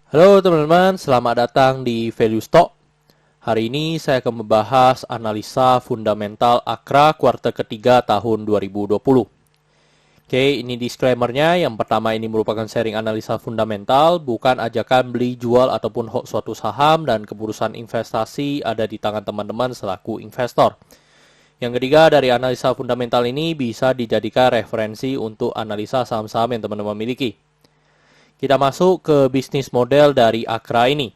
Halo teman-teman, selamat datang di Value Stock. Hari ini saya akan membahas analisa fundamental Akra kuartal ketiga tahun 2020. Oke, ini disclaimer-nya. Yang pertama, ini merupakan sharing analisa fundamental, bukan ajakan beli, jual, ataupun hold suatu saham, dan keputusan investasi ada di tangan teman-teman selaku investor. Yang ketiga, dari analisa fundamental ini bisa dijadikan referensi untuk analisa saham-saham yang teman-teman miliki. Kita masuk ke bisnis model dari Akra ini.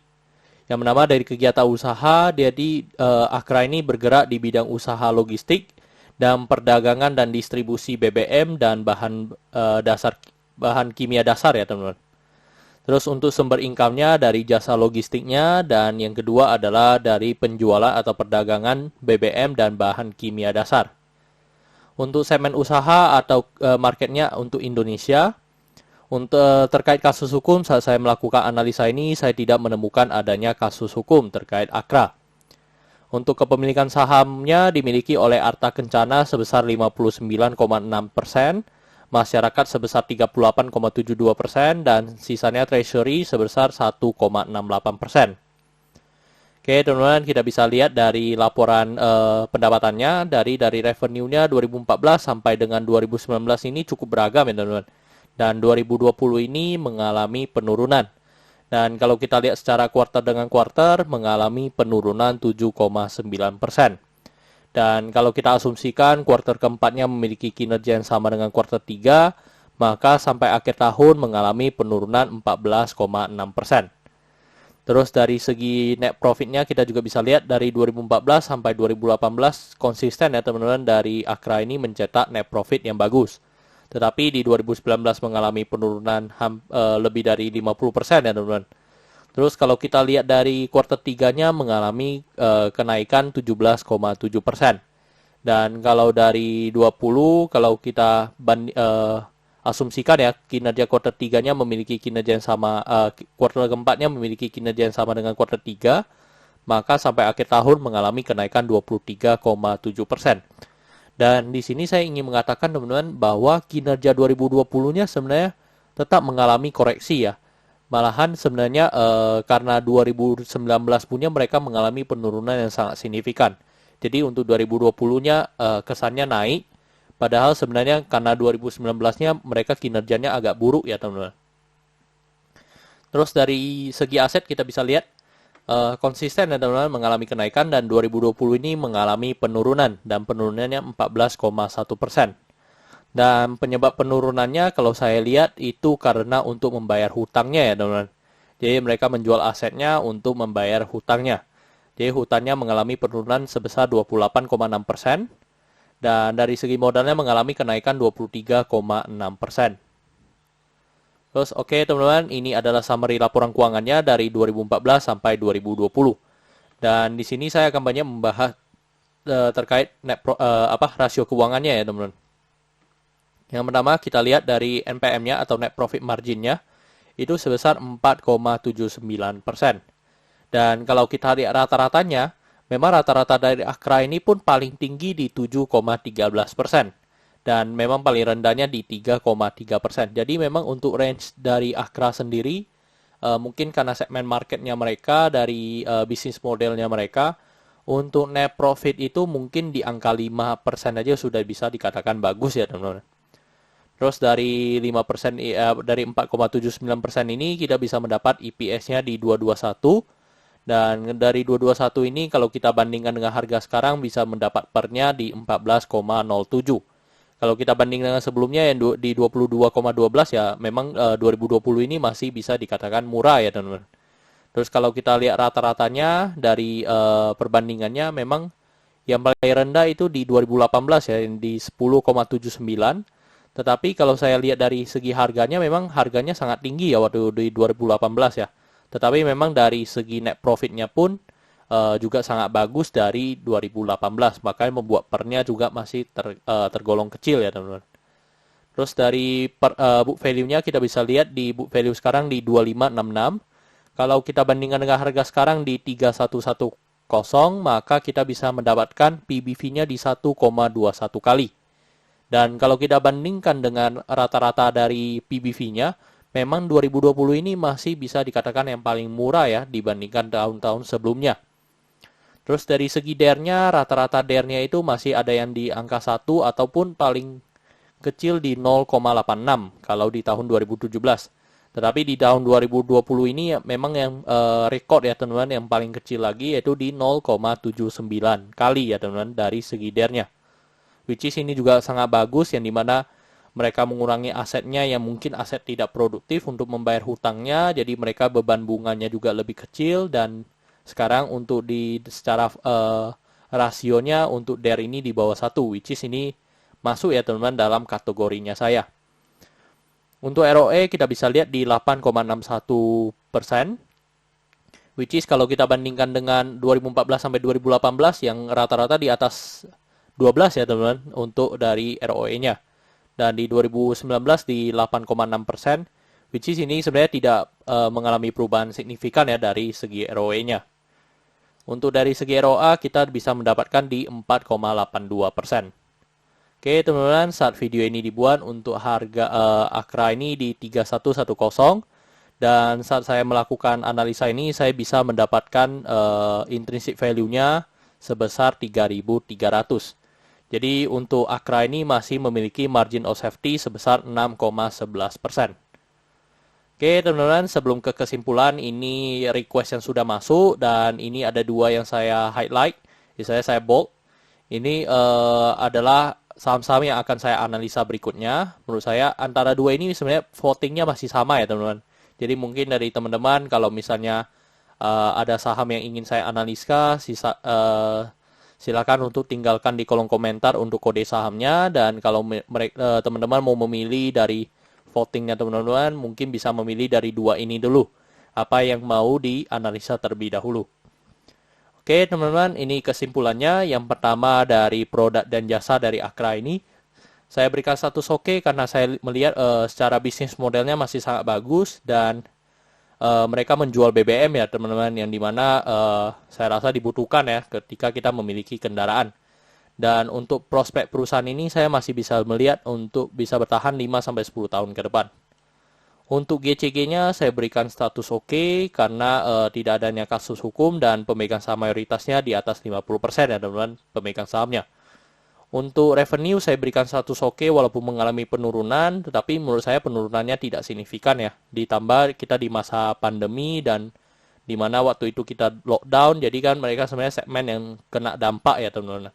Yang pertama dari kegiatan usaha, jadi Akra ini bergerak di bidang usaha logistik dan perdagangan dan distribusi BBM dan bahan kimia dasar ya teman-teman. Terus untuk sumber income-nya dari jasa logistiknya, dan yang kedua adalah dari penjualan atau perdagangan BBM dan bahan kimia dasar. Untuk segmen usaha atau marketnya untuk Indonesia, untuk terkait kasus hukum, saat saya melakukan analisa ini, saya tidak menemukan adanya kasus hukum terkait Akra. Untuk kepemilikan sahamnya dimiliki oleh Arta Kencana sebesar 59,6%, masyarakat sebesar 38,72%, dan sisanya treasury sebesar 1,68%. Oke, teman-teman, kita bisa lihat dari laporan pendapatannya, dari revenue-nya 2014 sampai dengan 2019 ini cukup beragam ya teman-teman. Dan 2020 ini mengalami penurunan. Dan kalau kita lihat secara kuartal dengan kuartal, mengalami penurunan 7,9%. Dan kalau kita asumsikan kuartal keempatnya memiliki kinerja yang sama dengan kuartal 3, maka sampai akhir tahun mengalami penurunan 14,6%. Terus dari segi net profitnya kita juga bisa lihat dari 2014 sampai 2018 konsisten ya teman-teman, dari Akra ini mencetak net profit yang bagus. Tetapi di 2019 mengalami penurunan lebih dari 50% ya teman-teman. Terus kalau kita lihat dari kuartal 3-nya mengalami kenaikan 17,7%. Dan kalau dari 20, kalau kita asumsikan ya, kinerja kuartal 3-nya memiliki kinerja yang sama, kuartal keempatnya memiliki kinerja yang sama dengan kuartal 3, maka sampai akhir tahun mengalami kenaikan 23,7%. Dan di sini saya ingin mengatakan teman-teman bahwa kinerja 2020-nya sebenarnya tetap mengalami koreksi ya. Malahan sebenarnya karena 2019 punya mereka mengalami penurunan yang sangat signifikan. Jadi untuk 2020-nya kesannya naik, padahal sebenarnya karena 2019-nya mereka kinerjanya agak buruk ya teman-teman. Terus dari segi aset kita bisa lihat konsisten ya teman-teman mengalami kenaikan, dan 2020 ini mengalami penurunan, dan penurunannya 14,1%. Dan penyebab penurunannya kalau saya lihat itu karena untuk membayar hutangnya ya teman-teman. Jadi mereka menjual asetnya untuk membayar hutangnya. Jadi hutangnya mengalami penurunan sebesar 28,6%, dan dari segi modalnya mengalami kenaikan 23,6%. Terus oke teman-teman, ini adalah summary laporan keuangannya dari 2014 sampai 2020. Dan di sini saya akan banyak membahas terkait rasio keuangannya ya teman-teman. Yang pertama kita lihat dari NPM-nya atau net profit margin-nya itu sebesar 4,79%. Dan kalau kita lihat rata-ratanya, memang rata-rata dari Akra ini pun paling tinggi di 7,13%. Dan memang paling rendahnya di 3,3%. Jadi memang untuk range dari Akra sendiri, mungkin karena segmen marketnya mereka, dari bisnis modelnya mereka, untuk net profit itu mungkin di angka 5% aja sudah bisa dikatakan bagus ya teman-teman. Terus dari 5%, dari 4,79% ini kita bisa mendapat EPS-nya di 221. Dan dari 221 ini kalau kita bandingkan dengan harga sekarang bisa mendapat pernya di 14,07. Kalau kita banding dengan sebelumnya yang di 22,12 ya memang 2020 ini masih bisa dikatakan murah ya teman-teman. Terus kalau kita lihat rata-ratanya dari perbandingannya, memang yang paling rendah itu di 2018 ya, di 10,79. Tetapi kalau saya lihat dari segi harganya, memang harganya sangat tinggi ya waktu di 2018 ya. Tetapi memang dari segi net profitnya pun juga sangat bagus dari 2018. Makanya membuat pernya juga masih tergolong kecil ya teman-teman. Terus dari book value-nya kita bisa lihat di book value sekarang di 2566. Kalau kita bandingkan dengan harga sekarang di 3110, maka kita bisa mendapatkan PBV-nya di 1,21 kali. Dan kalau kita bandingkan dengan rata-rata dari PBV-nya, memang 2020 ini masih bisa dikatakan yang paling murah ya dibandingkan tahun-tahun sebelumnya. Terus dari segi DER-nya, rata-rata DER-nya itu masih ada yang di angka 1 ataupun paling kecil di 0,86 kalau di tahun 2017. Tetapi di tahun 2020 ini memang yang rekor ya teman-teman, yang paling kecil lagi yaitu di 0,79 kali ya teman-teman dari segi DER-nya. Which is ini juga sangat bagus, yang dimana mereka mengurangi asetnya yang mungkin aset tidak produktif untuk membayar hutangnya, jadi mereka beban bunganya juga lebih kecil. Dan sekarang untuk secara rasionya untuk DER ini di bawah 1, which is ini masuk ya teman-teman dalam kategorinya saya. Untuk ROE kita bisa lihat di 8,61%, which is kalau kita bandingkan dengan 2014 sampai 2018 yang rata-rata di atas 12 ya teman-teman untuk dari ROE-nya. Dan di 2019 di 8,6%, which is ini sebenarnya tidak mengalami perubahan signifikan ya dari segi ROE-nya. Untuk dari segi ROA kita bisa mendapatkan di 4,82%. Oke teman-teman, saat video ini dibuat untuk harga AKRA ini di 3110, dan saat saya melakukan analisa ini saya bisa mendapatkan intrinsic value-nya sebesar 3.300. Jadi untuk AKRA ini masih memiliki margin of safety sebesar 6,11%. Oke teman-teman, sebelum ke kesimpulan, ini request yang sudah masuk dan ini ada dua yang saya highlight, saya bold. Ini adalah saham-saham yang akan saya analisa berikutnya. Menurut saya antara dua ini sebenarnya votingnya masih sama ya teman-teman. Jadi mungkin dari teman-teman kalau misalnya ada saham yang ingin saya analisa, silakan untuk tinggalkan di kolom komentar untuk kode sahamnya. Dan kalau teman-teman mau memilih dari votingnya teman-teman, mungkin bisa memilih dari dua ini dulu, apa yang mau dianalisa terlebih dahulu. Oke teman-teman, ini kesimpulannya. Yang pertama dari produk dan jasa dari AKRA ini, saya berikan status oke karena saya melihat secara bisnis modelnya masih sangat bagus. Dan mereka menjual BBM ya teman-teman, yang dimana saya rasa dibutuhkan ya ketika kita memiliki kendaraan. Dan untuk prospek perusahaan ini saya masih bisa melihat untuk bisa bertahan 5-10 tahun ke depan. Untuk GCG-nya saya berikan status oke karena tidak adanya kasus hukum dan pemegang saham mayoritasnya di atas 50% ya teman-teman pemegang sahamnya. Untuk revenue saya berikan status oke walaupun mengalami penurunan, tetapi menurut saya penurunannya tidak signifikan ya. Ditambah kita di masa pandemi dan di mana waktu itu kita lockdown, jadi kan mereka sebenarnya segmen yang kena dampak ya teman-teman.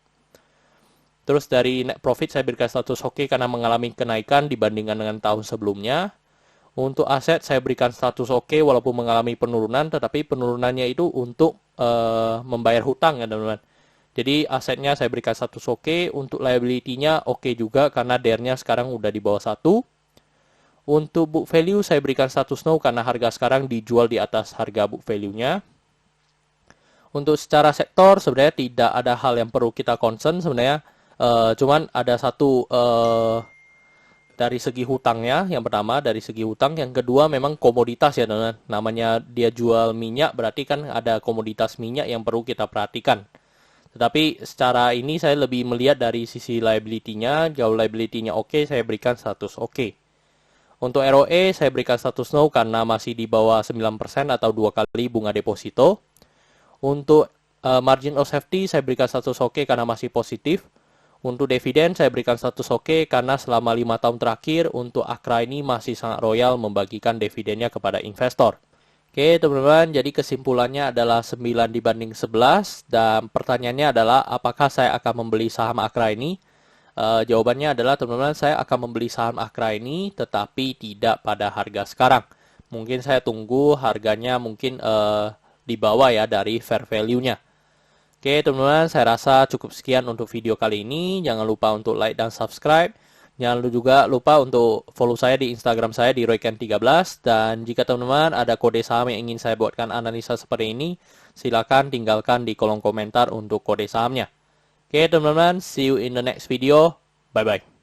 Terus dari net profit saya berikan status oke karena mengalami kenaikan dibandingkan dengan tahun sebelumnya. Untuk aset saya berikan status oke walaupun mengalami penurunan, tetapi penurunannya itu untuk membayar hutang ya teman-teman. Jadi asetnya saya berikan status oke, untuk liability-nya oke juga karena DER-nya sekarang udah di bawah 1. Untuk book value saya berikan status no karena harga sekarang dijual di atas harga book value-nya. Untuk secara sektor sebenarnya tidak ada hal yang perlu kita concern sebenarnya. Cuman ada satu dari segi hutangnya. Yang pertama dari segi hutang, yang kedua memang komoditas ya teman-teman. Namanya dia jual minyak, berarti kan ada komoditas minyak yang perlu kita perhatikan. Tetapi secara ini saya lebih melihat dari sisi liability-nya. Jauh liability-nya oke, saya berikan status oke. Untuk ROE saya berikan status no karena masih di bawah 9% atau 2 kali bunga deposito. Untuk margin of safety saya berikan status oke karena masih positif. Untuk dividen saya berikan status oke karena selama 5 tahun terakhir untuk AKRA ini masih sangat royal membagikan dividennya kepada investor. Oke teman-teman, jadi kesimpulannya adalah 9 dibanding 11. Dan pertanyaannya adalah apakah saya akan membeli saham AKRA ini? Jawabannya adalah teman-teman, saya akan membeli saham AKRA ini tetapi tidak pada harga sekarang. Mungkin saya tunggu harganya mungkin di bawah ya dari fair value-nya. Oke teman-teman, saya rasa cukup sekian untuk video kali ini. Jangan lupa untuk like dan subscribe. Jangan juga lupa untuk follow saya di Instagram saya di royken13. Dan jika teman-teman ada kode saham yang ingin saya buatkan analisa seperti ini, silakan tinggalkan di kolom komentar untuk kode sahamnya. Oke teman-teman, see you in the next video. Bye-bye.